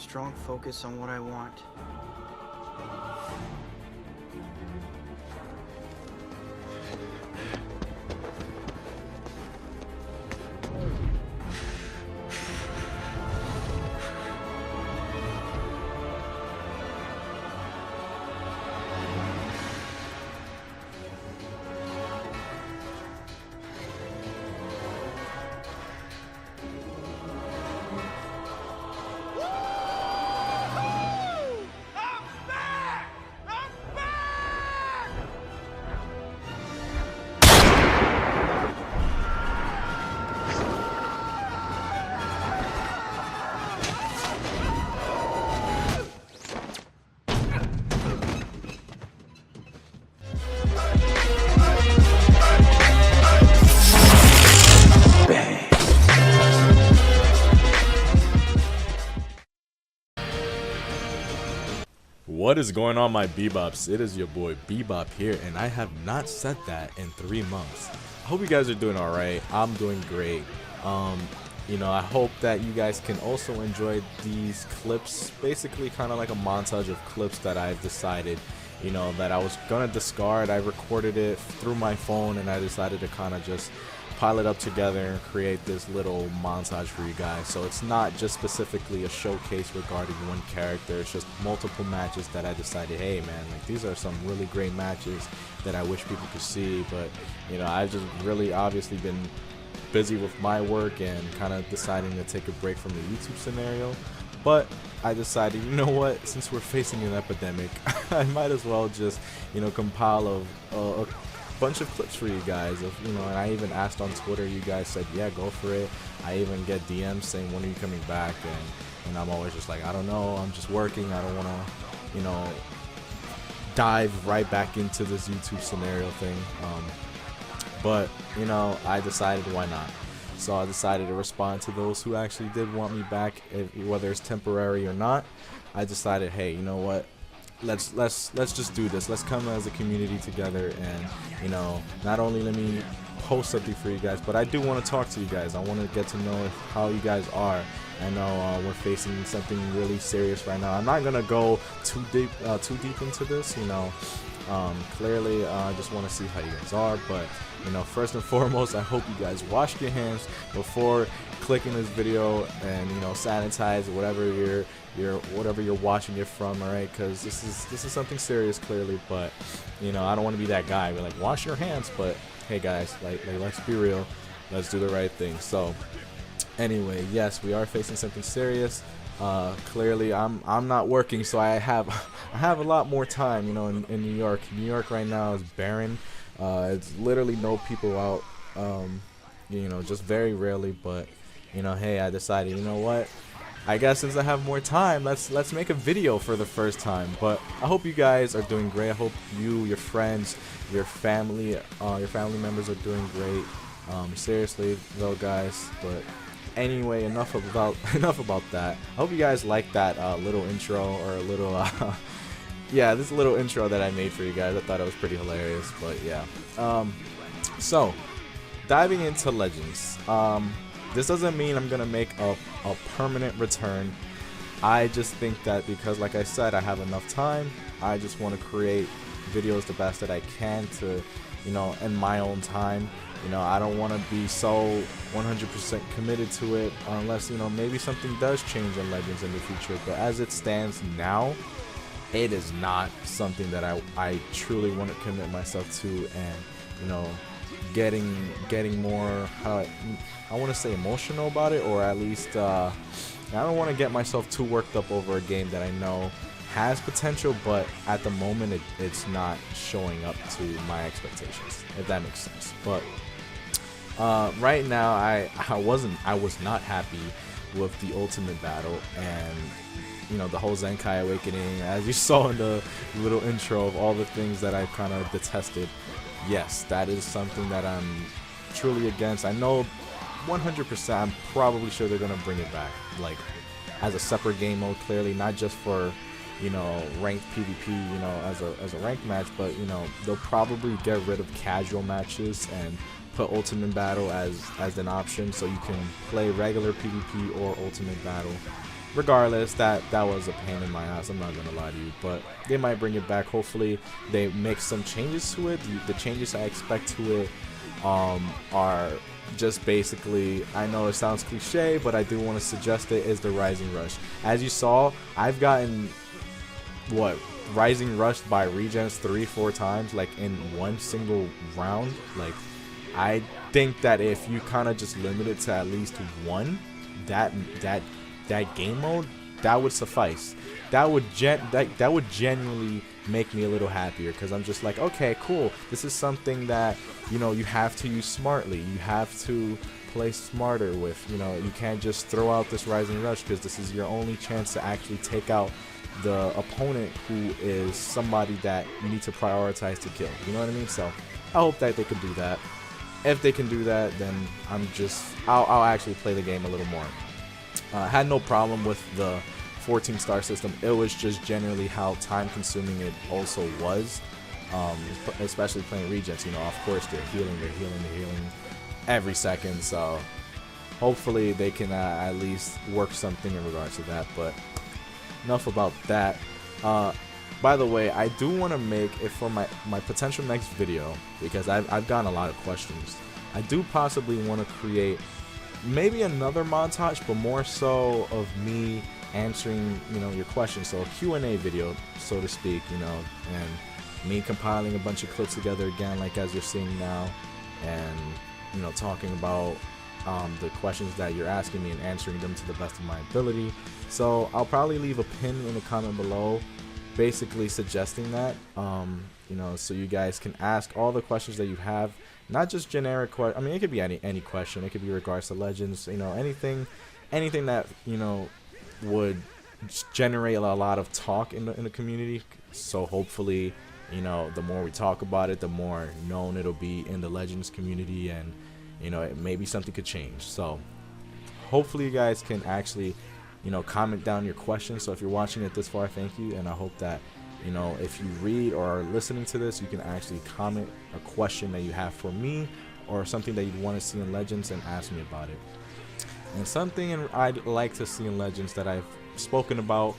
strong focus on what I want. What is going on, my Bebops? It is your boy Bebop here, and I have not said that in 3 months. I hope you guys are doing alright. I'm doing great. You know, I hope that you guys can also enjoy these clips, basically kind of like a montage of clips that I've decided, you know, that I was gonna discard. I recorded it through my phone, and I decided to kind of just pile it up together and create this little montage for you guys. So it's not just specifically a showcase regarding one character, it's just multiple matches that I decided, hey man, like these are some really great matches that I wish people could see. But you know, I've just really obviously been busy with my work and kind of deciding to take a break from the YouTube scenario. But I decided, you know what, since we're facing an epidemic, I might as well just, you know, compile a bunch of clips for you guys. You know, and I even asked on Twitter, you guys said yeah, go for it. I even get DMs saying when are you coming back, and I'm always just like, I don't know, I'm just working, I don't want to, you know, dive right back into this YouTube scenario thing. But you know, I decided why not. So I decided to respond to those who actually did want me back, whether it's temporary or not. I decided, hey, you know what, let's just do this. Let's come as a community together, and you know, not only let me post something for you guys, but I do want to talk to you guys. I want to get to know how you guys are. I know we're facing something really serious right now. I'm not gonna go too deep into this, you know. Clearly I just want to see how you guys are, but you know, first and foremost, I hope you guys wash your hands before clicking this video, and you know, sanitize whatever you're watching it from, all right? Because this is something serious, clearly. But you know, I don't want to be that guy. We're like, wash your hands, but hey guys, like let's be real, let's do the right thing. So anyway, yes, we are facing something serious. Clearly I'm not working, so I have a lot more time, you know. In New York right now is barren. It's literally no people out, you know, just very rarely. But you know, hey, I decided, you know what, I guess since I have more time, let's make a video for the first time. But I hope you guys are doing great. I hope you, your friends, your family members are doing great. Seriously though, guys. But anyway, enough about that. I hope you guys like that little intro, or a little yeah, this little intro that I made for you guys. I thought it was pretty hilarious. But yeah, so diving into Legends. This doesn't mean I'm gonna make a permanent return. I just think that because, like I said, I have enough time, I just want to create videos the best that I can to, you know, in my own time. You know, I don't want to be so 100% committed to it unless, you know, maybe something does change in Legends in the future. But as it stands now, it is not something that I truly want to commit myself to, and you know, getting more, I want to say, emotional about it, or at least I don't want to get myself too worked up over a game that I know has potential, but at the moment it's not showing up to my expectations, if that makes sense. But right now I was not happy with the ultimate battle, and you know, the whole Zenkai awakening, as you saw in the little intro of all the things that I kind of detested. Yes, that is something that I'm truly against. I know 100%, I'm probably sure they're gonna bring it back, like as a separate game mode, clearly, not just for, you know, ranked PvP, you know, as a ranked match, but you know, they'll probably get rid of casual matches and put ultimate battle as an option, so you can play regular PvP or ultimate battle regardless, that was a pain in my ass, I'm not gonna lie to you, but they might bring it back. Hopefully they make some changes to it. The changes I expect to it are just basically, I know it sounds cliche, but I do want to suggest it, is the Rising Rush. As you saw, I've gotten Rising Rushed by regens 3-4 times, like in one single round. Like, I think that if you kind of just limit it to at least one, that game mode, that would suffice. That would genuinely make me a little happier, because I'm just like, okay, cool, this is something that, you know, you have to use smartly, you have to play smarter with. You know, you can't just throw out this Rising Rush, because this is your only chance to actually take out the opponent, who is somebody that you need to prioritize to kill. You know what I mean? So I hope that they could do that. If they can do that, then I'll actually play the game a little more. I had no problem with the 14-star system. It was just generally how time-consuming it also was, especially playing regens. You know, of course they're healing every second. So hopefully they can at least work something in regards to that. But enough about that. By the way, I do want to make it for my potential next video, because I've gotten a lot of questions. I do possibly want to create maybe another montage, but more so of me answering, you know, your questions. So a Q&A video, so to speak, you know, and me compiling a bunch of clips together again, like as you're seeing now, and, you know, talking about the questions that you're asking me and answering them to the best of my ability. So I'll probably leave a pin in the comment below, basically suggesting that, you know, so you guys can ask all the questions that you have, not just generic questions. I mean, it could be any question. It could be regards to Legends, you know, anything that, you know, would generate a lot of talk in the community. So hopefully, you know, the more we talk about it, the more known it'll be in the Legends community, and, you know, maybe something could change. So hopefully you guys can actually, you know, comment down your questions. So if you're watching it this far, thank you, and I hope that, you know, if you read or are listening to this, you can actually comment a question that you have for me, or something that you'd want to see in Legends, and ask me about it. And something I'd like to see in Legends that I've spoken about,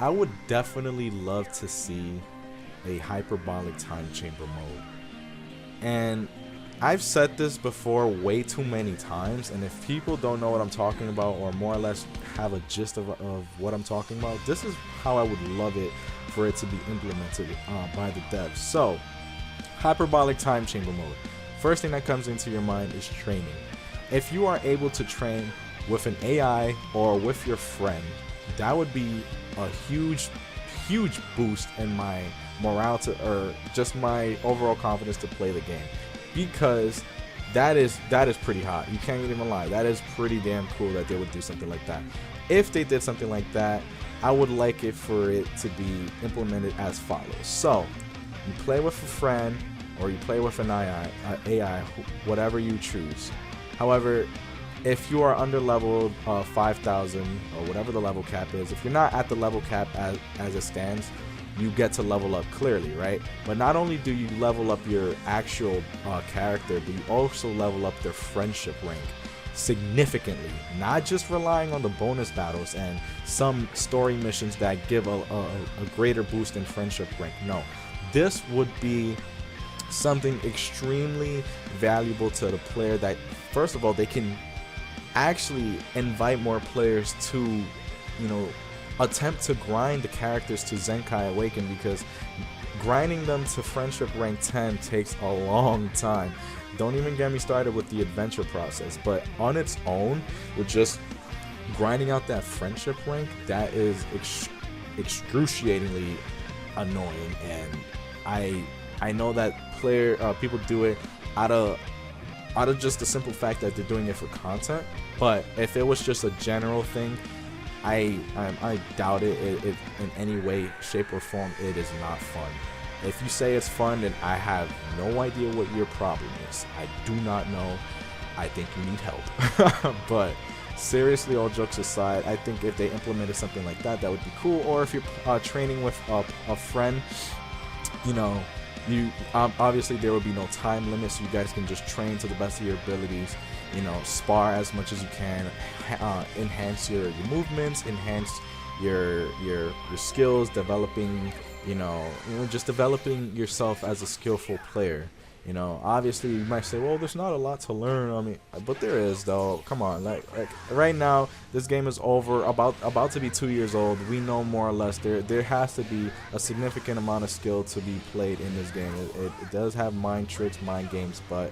I would definitely love to see a hyperbolic time chamber mode. And I've said this before way too many times, and if people don't know what I'm talking about, or more or less have a gist of what I'm talking about, this is how I would love it for it to be implemented by the devs. So, hyperbolic time chamber mode. First thing that comes into your mind is training. If you are able to train with an AI or with your friend, that would be a huge boost in my morale or just my overall confidence to play the game, because that is pretty hot. You can't even lie. That is pretty damn cool that they would do something like that. If they did something like that, I would like it for it to be implemented as follows. So you play with a friend, or you play with an AI, whatever you choose. However, if you are under level 5,000 or whatever the level cap is, if you're not at the level cap as it stands, you get to level up clearly, right? But not only do you level up your actual character, but you also level up their friendship rank significantly, not just relying on the bonus battles and some story missions that give a greater boost in friendship rank. No, this would be something extremely valuable to the player, that first of all, they can actually invite more players to, you know, attempt to grind the characters to Zenkai Awaken, because grinding them to friendship rank 10 takes a long time. Don't even get me started with the adventure process, but on its own, with just grinding out that friendship rank, that is excruciatingly annoying. And I know that people do it out of just the simple fact that they're doing it for content, but if it was just a general thing, I doubt it in any way, shape, or form. It is not fun. If you say it's fun, then I have no idea what your problem is. I do not know. I think you need help. But seriously, all jokes aside, I think if they implemented something like that, that would be cool. Or if you're training with a friend, you know, obviously there will be no time limit, so you guys can just train to the best of your abilities. you know, spar as much as you can, enhance your movements, enhance your skills, developing, you know, just developing yourself as a skillful player. You know, obviously you might say, well, there's not a lot to learn. I mean, but there is, though. Come on, like right now, this game is over, about to be 2 years old. We know more or less there has to be a significant amount of skill to be played in this game. It does have mind tricks, mind games, but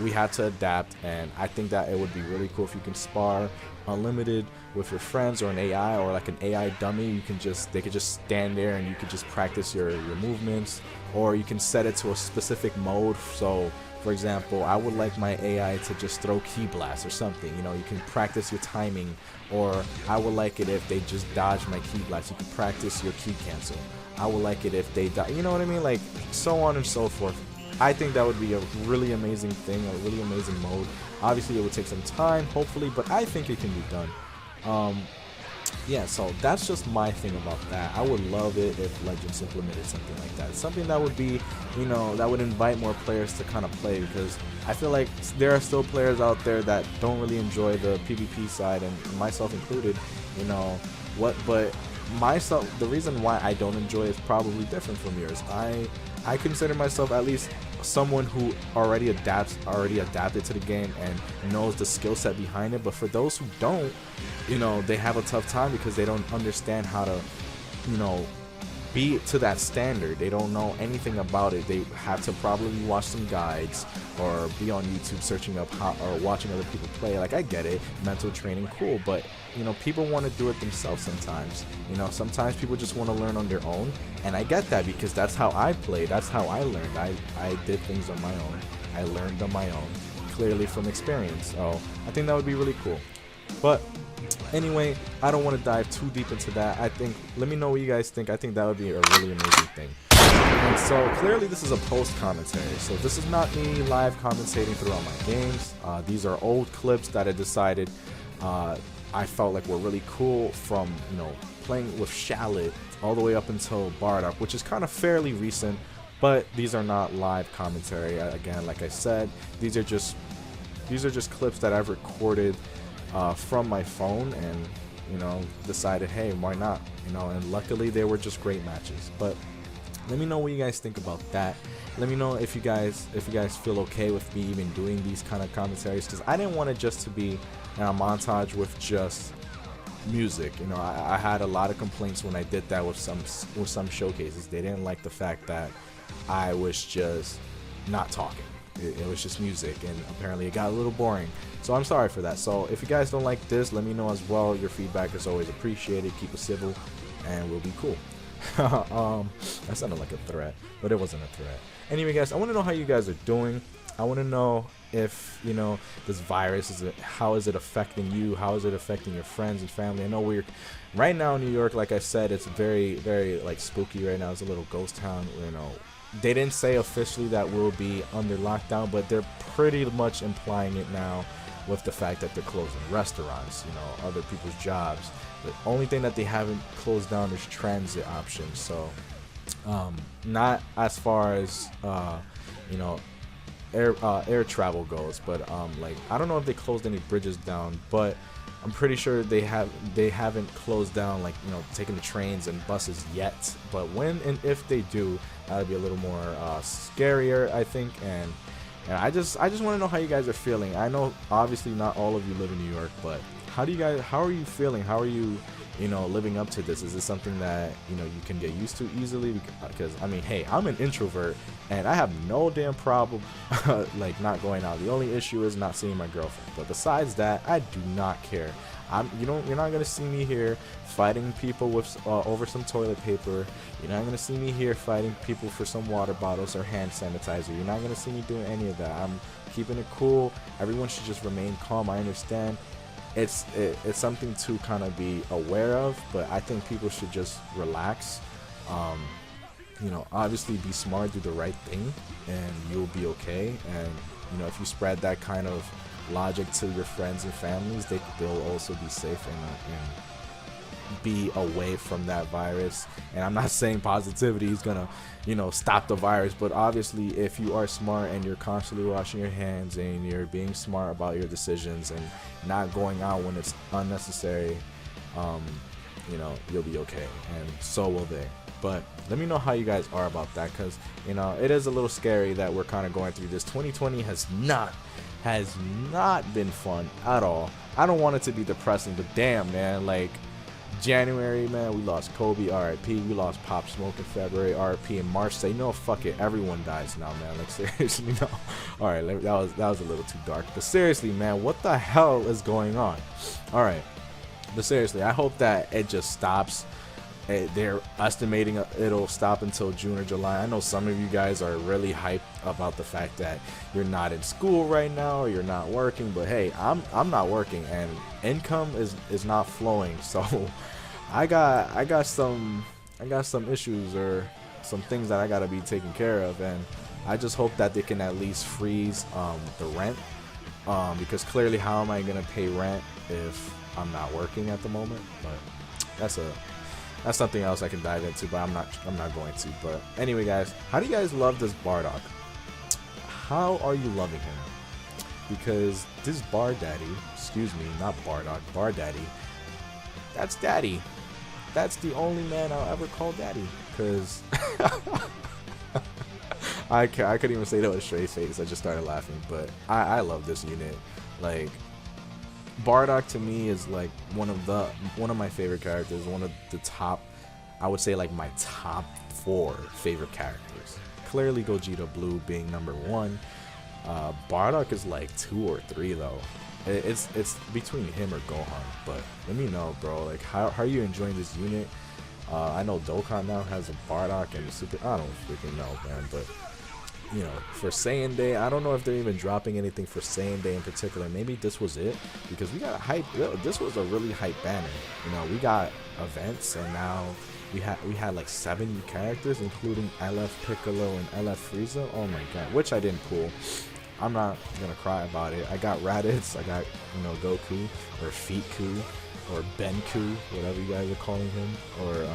we had to adapt, and I think that it would be really cool if you can spar unlimited with your friends, or an AI, or like an AI dummy. They could just stand there and you could just practice your movements, or you can set it to a specific mode. So for example, I would like my AI to just throw key blasts or something. You know, you can practice your timing, or I would like it if they just dodge my key blast. You can practice your key cancel. I would like it if they die, you know what I mean, like so on and so forth. I think that would be a really amazing thing, a really amazing mode. Obviously, it would take some time, hopefully, but I think it can be done. Yeah, so that's just my thing about that. I would love it if Legends implemented something like that. Something that would be, you know, that would invite more players to kind of play, because I feel like there are still players out there that don't really enjoy the PvP side, and myself included, you know, but myself, the reason why I don't enjoy it is probably different from yours. I consider myself at least someone who already adapted to the game and knows the skill set behind it. But for those who don't, you know, they have a tough time because they don't understand how to, you know, be to that standard. They don't know anything about it. They have to probably watch some guides or be on YouTube searching up how, or watching other people play. Like, I get it, mental training, cool, but you know, people want to do it themselves sometimes. You know, sometimes people just want to learn on their own, and I get that because that's how I played, that's how I learned. I did things on my own. I learned on my own, clearly from experience. So I think that would be really cool. But anyway, I don't want to dive too deep into that. I think, let me know what you guys think. I think that would be a really amazing thing. And so clearly this is a post commentary, so this is not me live commentating throughout my games. These are old clips that I decided I felt like were really cool from, you know, playing with Shallot all the way up until Bardock, which is kind of fairly recent, but these are not live commentary. Again, like I said, these are just clips that I've recorded from my phone, and you know, decided, hey, why not, you know, and luckily they were just great matches. But let me know what you guys think about that. Let me know if you guys feel okay with me even doing these kind of commentaries, because I didn't want it just to be a montage with just music. You know, I had a lot of complaints when I did that with some showcases. They didn't like the fact that I was just not talking. It was just music, and apparently it got a little boring. So I'm sorry for that. So if you guys don't like this, let me know as well. Your feedback is always appreciated. Keep it civil, and we'll be cool. That sounded like a threat, but it wasn't a threat. Anyway, guys, I want to know how you guys are doing. I want to know if, you know, this virus how is it affecting you? How is it affecting your friends and family? I know we're right now in New York, like I said, it's very, very like spooky right now. It's a little ghost town. You know, they didn't say officially that we'll be under lockdown, but they're pretty much implying it now with the fact that they're closing restaurants, you know, other people's jobs. The only thing that they haven't closed down is transit options. So not as far as you know, air travel goes, but like, I don't know if they closed any bridges down, but I'm pretty sure they haven't closed down, like, you know, taking the trains and buses yet. But when and if they do, that'll be a little more scarier, I think. And I just want to know how you guys are feeling. I know obviously not all of you live in New York, but how are you feeling? How are you, you know, living up to this? Is this something that, you know, you can get used to easily? Because I mean, hey, I'm an introvert and I have no damn problem like not going out. The only issue is not seeing my girlfriend. But besides that, I do not care. You're not gonna see me here fighting people with over some toilet paper. You're not gonna see me here fighting people for some water bottles or hand sanitizer. You're not gonna see me doing any of that. I'm keeping it cool. Everyone should just remain calm. I understand it's something to kind of be aware of, but I think people should just relax. You know, obviously be smart, do the right thing, and you'll be okay. And you know, if you spread that kind of logic to your friends and families, they'll also be safe be away from that virus. And I'm not saying positivity is gonna, you know, stop the virus, but obviously if you are smart and you're constantly washing your hands and you're being smart about your decisions and not going out when it's unnecessary, you know, you'll be okay, and so will they. But let me know how you guys are about that, because, you know, it is a little scary that we're kind of going through this. 2020 has not been fun at all. I don't want it to be depressing, but damn, man, like January, man, we lost Kobe, RIP. We lost Pop Smoke in February, RIP. In March, say no, fuck it, everyone dies now, man. Like, seriously, no. All right, that was a little too dark, but seriously, man, what the hell is going on? All right, but seriously, I hope that it just stops. They're estimating it'll stop until June or July. I know some of you guys are really hyped about the fact that you're not in school right now or you're not working, but hey, I'm not working and income is not flowing. So I got some issues or some things that I gotta be taken care of, and I just hope that they can at least freeze the rent, because clearly how am I gonna pay rent if I'm not working at the moment? But that's something else I can dive into, but I'm not going to. But anyway, guys, how do you guys love this Bardock? How are you loving him? Because this Bar Daddy, excuse me, not Bardock, Bar Daddy, that's Daddy. That's the only man I'll ever call Daddy. Because I couldn't even say that with a straight face. I just started laughing. But I love this unit. Like, Bardock to me is like one of my favorite characters, one of the top, I would say like my top 4 favorite characters. Clearly Gogeta Blue being number 1. Bardock is like 2 or 3 though. It's between him or Gohan. But let me know, bro, like how are you enjoying this unit? I know Dokkan now has a Bardock and Super, I don't freaking know, man, but you know, for Saiyan Day, I don't know if they're even dropping anything for Saiyan Day in particular. Maybe this was it, because we got hype. This was a really hype banner. You know, we got events, and now we had like 7 new characters, including LF Piccolo and LF Frieza. Oh my god, which I didn't pull. I'm not gonna cry about it. I got Raditz, I got, you know, Goku or Feetku or Benku, whatever you guys are calling him, or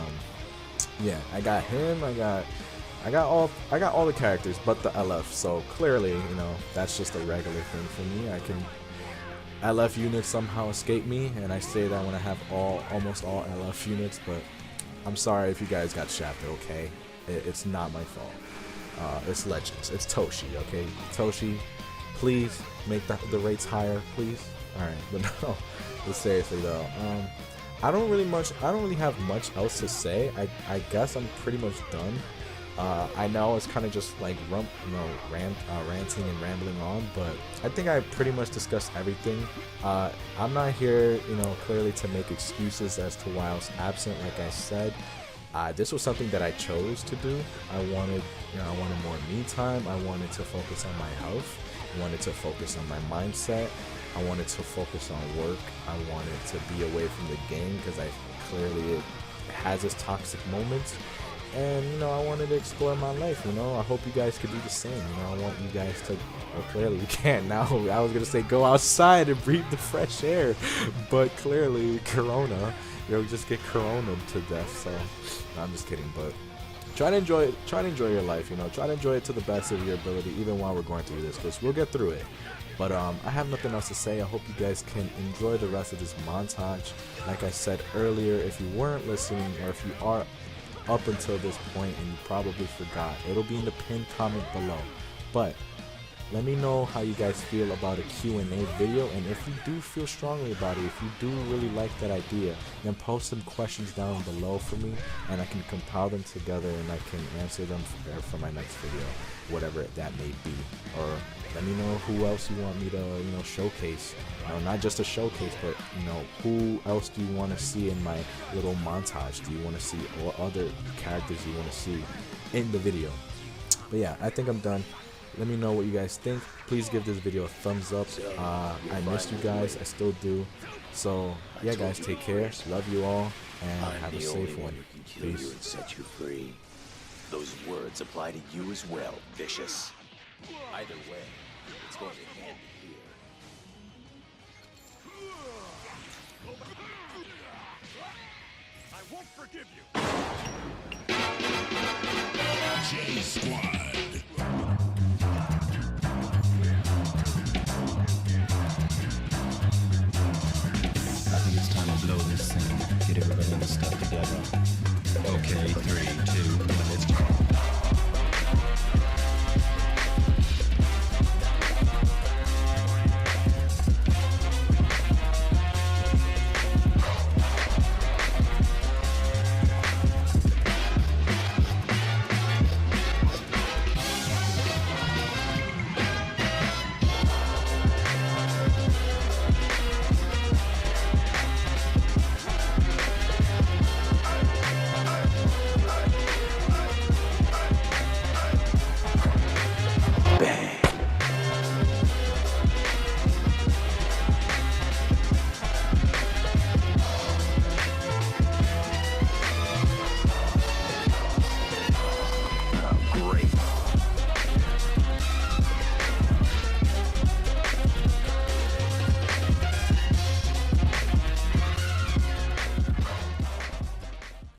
yeah, I got him. I got all the characters but the LF, so clearly, you know, that's just a regular thing for me. LF units somehow escape me, and I say that when I have almost all LF units, but I'm sorry if you guys got shafted, okay? It's not my fault. It's Legends. It's Toshi, okay? Toshi, please make the rates higher, please. Alright, but no, but seriously though, I don't really have much else to say. I guess I'm pretty much done. I know it's kind of just like ranting and rambling on, but I think I pretty much discussed everything. I'm not here, you know, clearly to make excuses as to why I was absent. Like I said, this was something that I chose to do. I wanted more me time. I wanted to focus on my health. I wanted to focus on my mindset. I wanted to focus on work. I wanted to be away from the game, because it has its toxic moments. And, you know, I wanted to explore my life, you know. I hope you guys could do the same, you know. I want you guys to, well, clearly you can't now. I was going to say go outside and breathe the fresh air, but clearly Corona, you'll just get Corona to death. So, no, I'm just kidding, but try to enjoy your life, you know. Try to enjoy it to the best of your ability, even while we're going through this, because we'll get through it. But I have nothing else to say. I hope you guys can enjoy the rest of this montage. Like I said earlier, if you weren't listening, or if you are up until this point and you probably forgot, it'll be in the pinned comment below. But let me know how you guys feel about a Q&A video, and if you do feel strongly about it, if you do really like that idea, then post some questions down below for me, and I can compile them together and I can answer them for my next video, whatever that may be. Or let me know who else you want me to, you know, showcase. Not just a showcase, but, you know, who else do you want to see in my little montage? Do you want to see, or other characters you want to see in the video? But yeah, I think I'm done. Let me know what you guys think. Please give this video a thumbs up. I missed you guys. I still do. So yeah, guys, take care. Love you all, and have a safe one. Peace. Set you free. Those words apply to you as well, Vicious. Either way, it's going to end.